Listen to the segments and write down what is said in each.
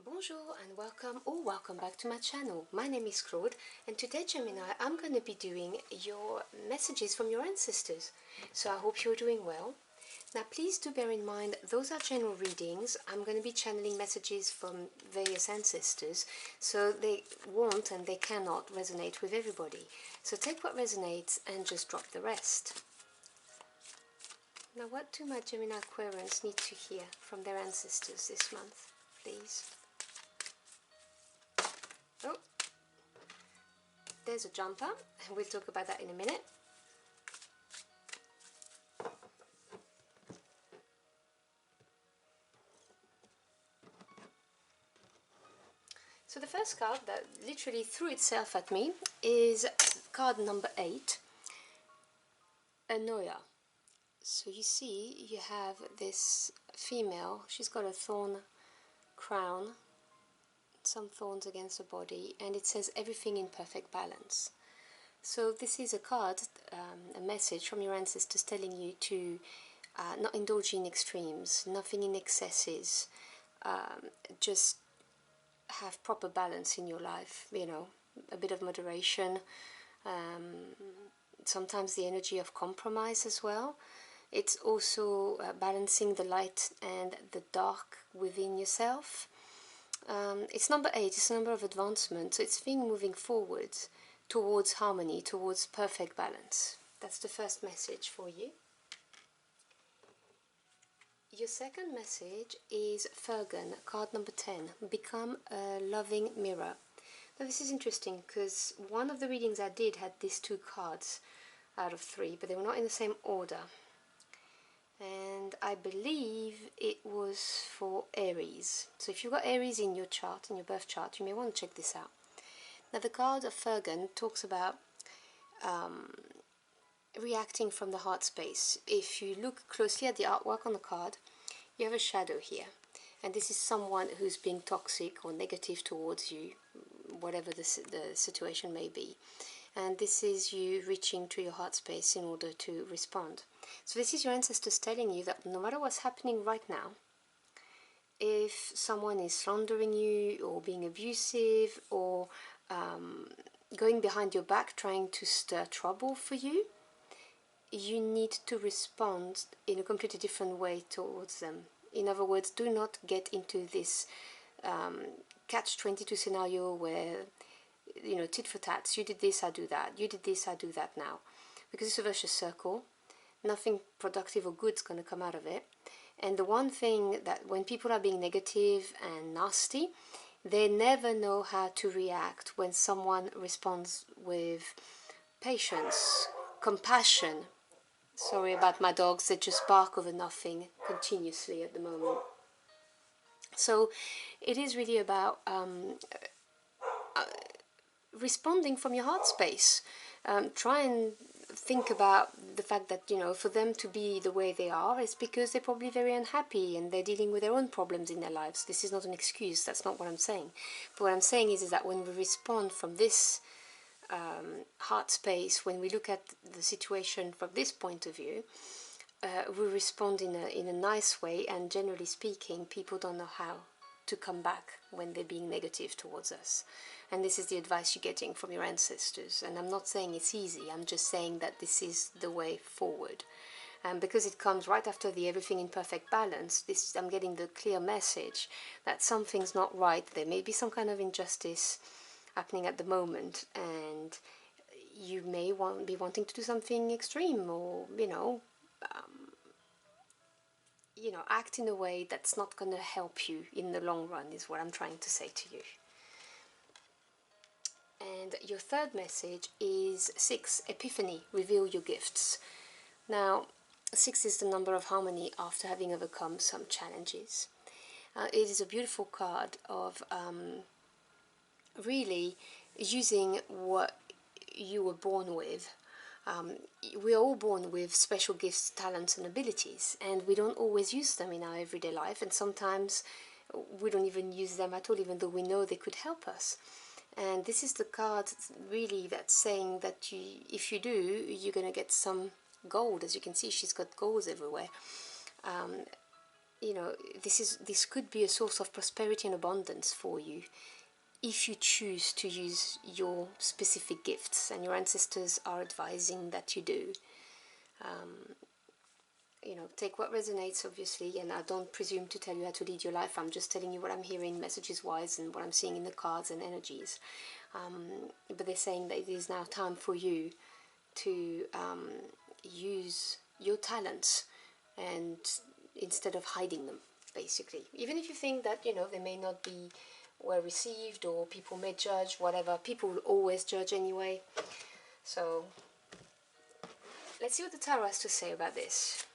Bonjour and welcome back to my channel. My name is Claude, and today, Gemini, I'm going to be doing your messages from your ancestors. So I hope you're doing well. Now please do bear in mind those are general readings. I'm going to be channeling messages from various ancestors, so they won't and they cannot resonate with everybody. So take what resonates and just drop the rest. Now what do my Gemini Aquarians need to hear from their ancestors this month, please? Oh, there's a jumper, and we'll talk about that in a minute. So the first card that literally threw itself at me is card number 8, Anoia. So you see, you have this female, she's got a thorn crown, some thorns against the body, and it says everything in perfect balance. So this is a card, a message from your ancestors telling you to not indulge in extremes, nothing in excesses, just have proper balance in your life, you know, a bit of moderation, sometimes the energy of compromise as well. It's also balancing the light and the dark within yourself. It's number 8, it's a number of advancement, so it's thing moving forward towards harmony, towards perfect balance. That's the first message for you. Your second message is Fergan, card number 10, become a loving mirror. Now this is interesting because one of the readings I did had these 2 cards out of 3, but they were not in the same order. And I believe it was for Aries. So if you've got Aries in your chart, in your birth chart, you may want to check this out. Now the card of Fergan talks about reacting from the heart space. If you look closely at the artwork on the card, you have a shadow here. And this is someone who's being toxic or negative towards you, whatever the situation may be. And this is you reaching to your heart space in order to respond. So this is your ancestors telling you that no matter what's happening right now, if someone is slandering you or being abusive or going behind your back trying to stir trouble for you, you need to respond in a completely different way towards them. In other words, do not get into this catch-22 scenario where, you know, tit for tat, you did this, I do that, you did this, I do that now. Because it's a vicious circle, nothing productive or good is going to come out of it. And the one thing that when people are being negative and nasty, they never know how to react when someone responds with patience, compassion. Sorry about my dogs, they just bark over nothing continuously at the moment. So it is really about responding from your heart space. Try and think about the fact that, you know, for them to be the way they are is because they're probably very unhappy and they're dealing with their own problems in their lives. This is not an excuse, that's not what I'm saying. But what I'm saying is that when we respond from this heart space, when we look at the situation from this point of view, we respond in a nice way, and generally speaking, people don't know how to come back when they're being negative towards us. And this is the advice you're getting from your ancestors. And I'm not saying it's easy, I'm just saying that this is the way forward. And because it comes right after the everything in perfect balance, I'm getting the clear message that something's not right. There may be some kind of injustice happening at the moment, and you may be wanting to do something extreme, or act in a way that's not going to help you in the long run, is what I'm trying to say to you. And your third message is 6, Epiphany, reveal your gifts. Now 6 is the number of harmony after having overcome some challenges. It is a beautiful card of really using what you were born with. We're all born with special gifts, talents and abilities, and we don't always use them in our everyday life, and sometimes we don't even use them at all, even though we know they could help us. And this is the card really that's saying that if you do, you're going to get some gold. As you can see, she's got golds everywhere. you know, this could be a source of prosperity and abundance for you if you choose to use your specific gifts, and your ancestors are advising that you do. You know, take what resonates, obviously, and I don't presume to tell you how to lead your life. I'm just telling you what I'm hearing messages wise and what I'm seeing in the cards and energies. But they're saying that it is now time for you to use your talents, and instead of hiding them, basically. Even if you think that, you know, they may not be well received, or people may judge, whatever. People will always judge anyway. So let's see what the tarot has to say about this.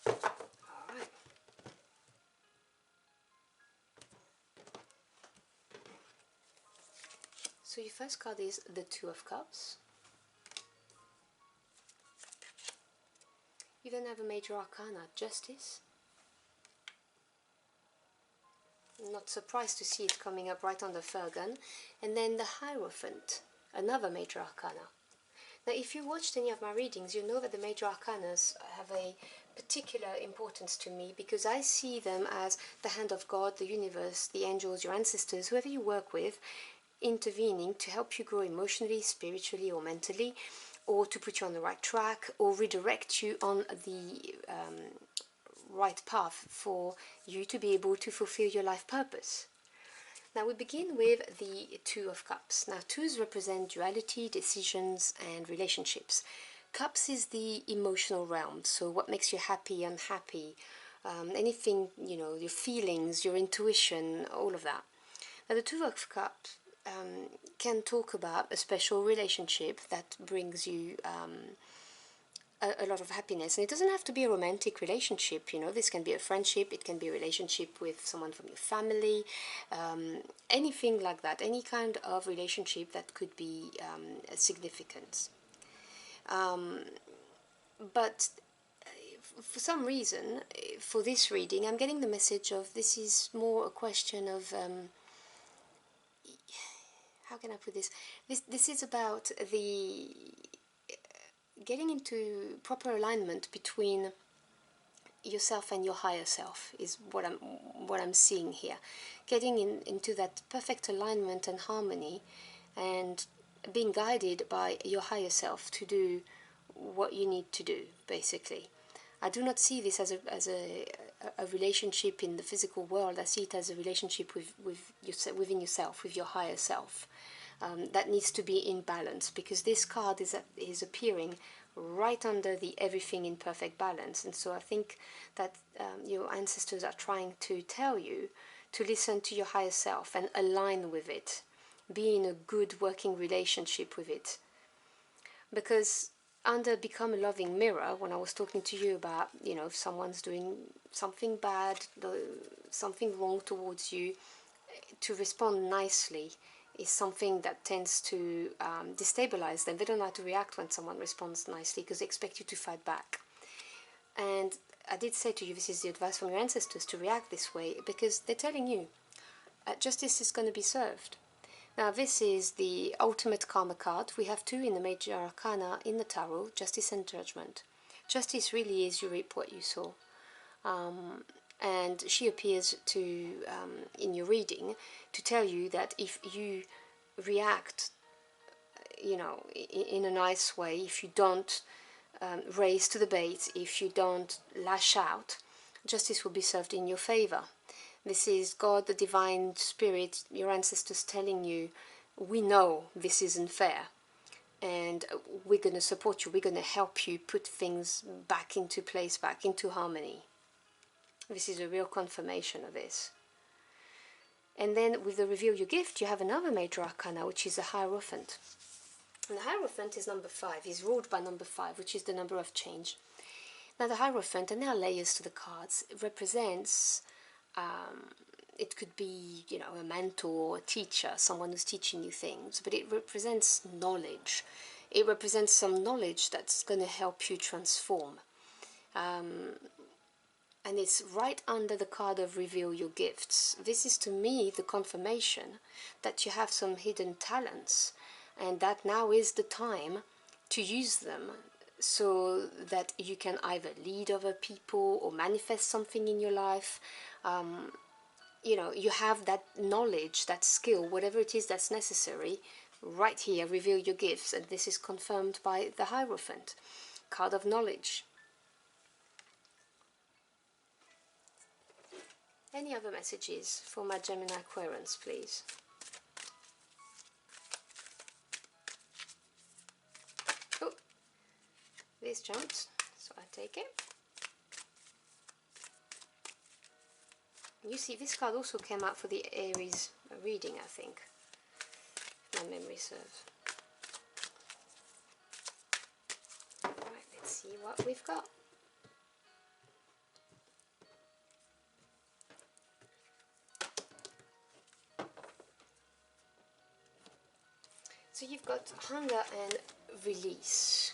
Alright. So your first card is the Two of Cups. You then have a major arcana, Justice. Not surprised to see it coming up right on the Furgon. And then the Hierophant, another major arcana. Now, if you watched any of my readings, you know that the major arcanas have a particular importance to me, because I see them as the hand of God, the universe, the angels, your ancestors, whoever you work with, intervening to help you grow emotionally, spiritually, or mentally, or to put you on the right track, or redirect you on the right path for you to be able to fulfill your life purpose. Now we begin with the Two of Cups. Now twos represent duality, decisions, and relationships. Cups is the emotional realm, so what makes you happy, unhappy, anything, you know, your feelings, your intuition, all of that. Now the Two of Cups can talk about a special relationship that brings you a lot of happiness. And it doesn't have to be a romantic relationship, you know. This can be a friendship, it can be a relationship with someone from your family, anything like that, any kind of relationship that could be significant. But for some reason, for this reading, I'm getting the message of this is more a question of how can I put this? This is about the getting into proper alignment between yourself and your higher self is what I'm seeing here. Getting into that perfect alignment and harmony, and being guided by your higher self to do what you need to do, basically. I do not see this as a relationship in the physical world. I see it as a relationship within yourself, with your higher self. That needs to be in balance, because this card is appearing right under the everything in perfect balance. And so I think that your ancestors are trying to tell you to listen to your higher self and align with it, be in a good working relationship with it. Because under Become a Loving Mirror, when I was talking to you about, you know, if someone's doing something bad, something wrong towards you, to respond nicely is something that tends to destabilize them. They don't know how to react when someone responds nicely, because they expect you to fight back. And I did say to you, this is the advice from your ancestors, to react this way, because they're telling you justice is going to be served. Now this is the ultimate karma card. We have two in the major arcana in the tarot, Justice and Judgment. Justice really is you reap what you sow. And she appears to, in your reading, to tell you that if you react, you know, in a nice way, if you don't raise to the bait, if you don't lash out, justice will be served in your favor. This is God, the divine spirit, your ancestors telling you, we know this isn't fair, and we're going to support you, we're going to help you put things back into place, back into harmony. This is a real confirmation of this. And then with the Reveal Your Gift, you have another major arcana, which is the Hierophant. And the Hierophant is number 5, is ruled by number 5, which is the number of change. Now the Hierophant, and there are layers to the cards, it represents, it could be, you know, a mentor, a teacher, someone who's teaching you things, but it represents knowledge. it represents some knowledge that's going to help you transform. And it's right under the card of reveal your gifts. This is to me the confirmation that you have some hidden talents, and that now is the time to use them, so that you can either lead other people or manifest something in your life. You know, you have that knowledge, that skill, whatever it is that's necessary. Right here, reveal your gifts, and this is confirmed by the Hierophant, card of knowledge. Any other messages for my Gemini Aquarians, please? Oh, this jumped, so I take it. You see, this card also came out for the Aries reading, I think, if my memory serves. Right, let's see what we've got. So you've got hunger and release.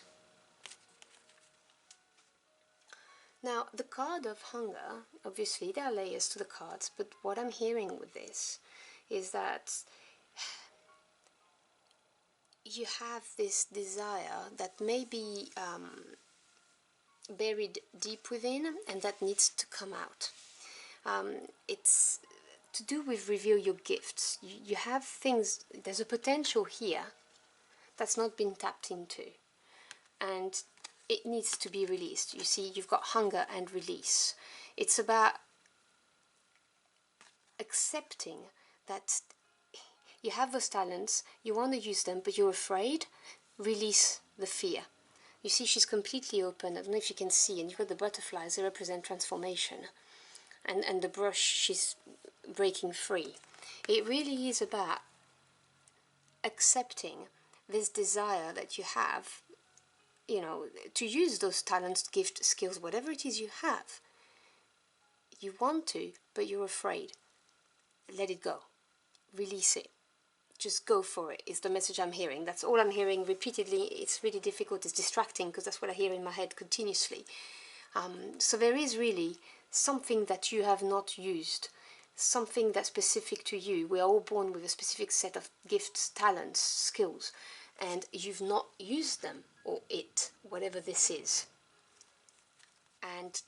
Now, the card of hunger, obviously there are layers to the cards, but what I'm hearing with this is that you have this desire that may be buried deep within, and that needs to come out. It's to do with reveal your gifts. You have things, there's a potential here that's not been tapped into, and it needs to be released. You see, you've got hunger and release. It's about accepting that you have those talents, you want to use them, but you're afraid. Release the fear. You see, she's completely open. I don't know if you can see, and you've got the butterflies, they represent transformation. And the brush, she's breaking free. It really is about accepting this desire that you have, you know, to use those talents, gifts, skills, whatever it is you have. You want to, but you're afraid. Let it go. Release it. Just go for it, is the message I'm hearing. That's all I'm hearing repeatedly. It's really difficult, it's distracting, because that's what I hear in my head continuously. So there is really something that you have not used, something that's specific to you. We are all born with a specific set of gifts, talents, skills, and you've not used them, or it, whatever this is. And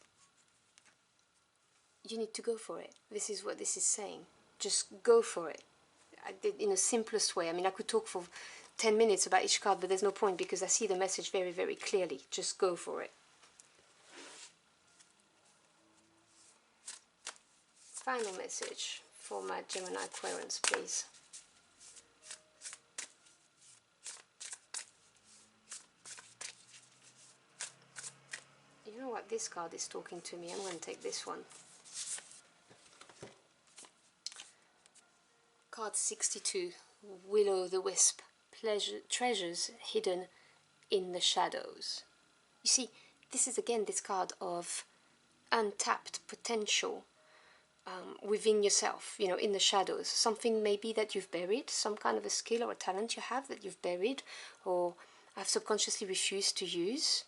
you need to go for it. This is what this is saying. Just go for it. I did in the simplest way. I mean, I could talk for 10 minutes about each card, but there's no point, because I see the message very, very clearly. Just go for it. Final message for my Gemini Aquarians, please. You know what? This card is talking to me. I'm going to take this one. Card 62, Will-o'-the-Wisp, treasures hidden in the shadows. You see, this is again this card of untapped potential within yourself, you know, in the shadows. Something maybe that you've buried, some kind of a skill or a talent you have that you've buried or have subconsciously refused to use.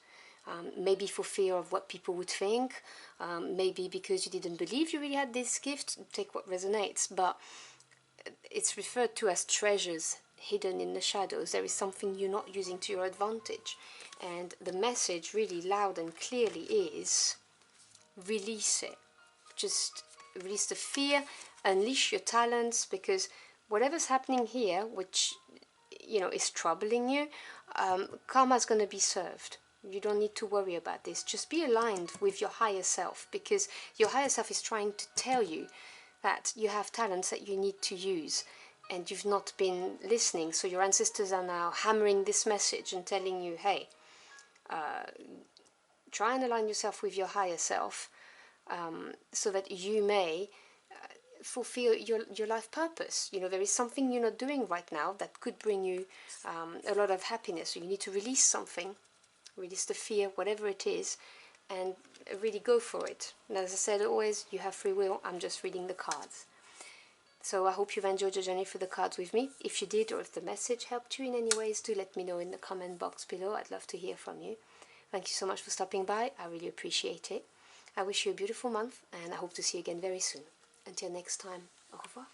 Maybe for fear of what people would think, maybe because you didn't believe you really had this gift. Take what resonates, but it's referred to as treasures hidden in the shadows. There is something you're not using to your advantage, and the message really loud and clearly is release it. Just release the fear, unleash your talents, because whatever's happening here, which, you know, is troubling you, karma's going to be served. You don't need to worry about this. Just be aligned with your higher self, because your higher self is trying to tell you that you have talents that you need to use, and you've not been listening. So your ancestors are now hammering this message and telling you, hey, try and align yourself with your higher self, so that you may fulfill your life purpose. You know, there is something you're not doing right now that could bring you a lot of happiness. So you need to release something, release the fear, whatever it is, and really go for it. And as I said, always, you have free will. I'm just reading the cards. So I hope you've enjoyed the journey through the cards with me. If you did, or if the message helped you in any ways, do let me know in the comment box below. I'd love to hear from you. Thank you so much for stopping by. I really appreciate it. I wish you a beautiful month, and I hope to see you again very soon. Until next time, au revoir.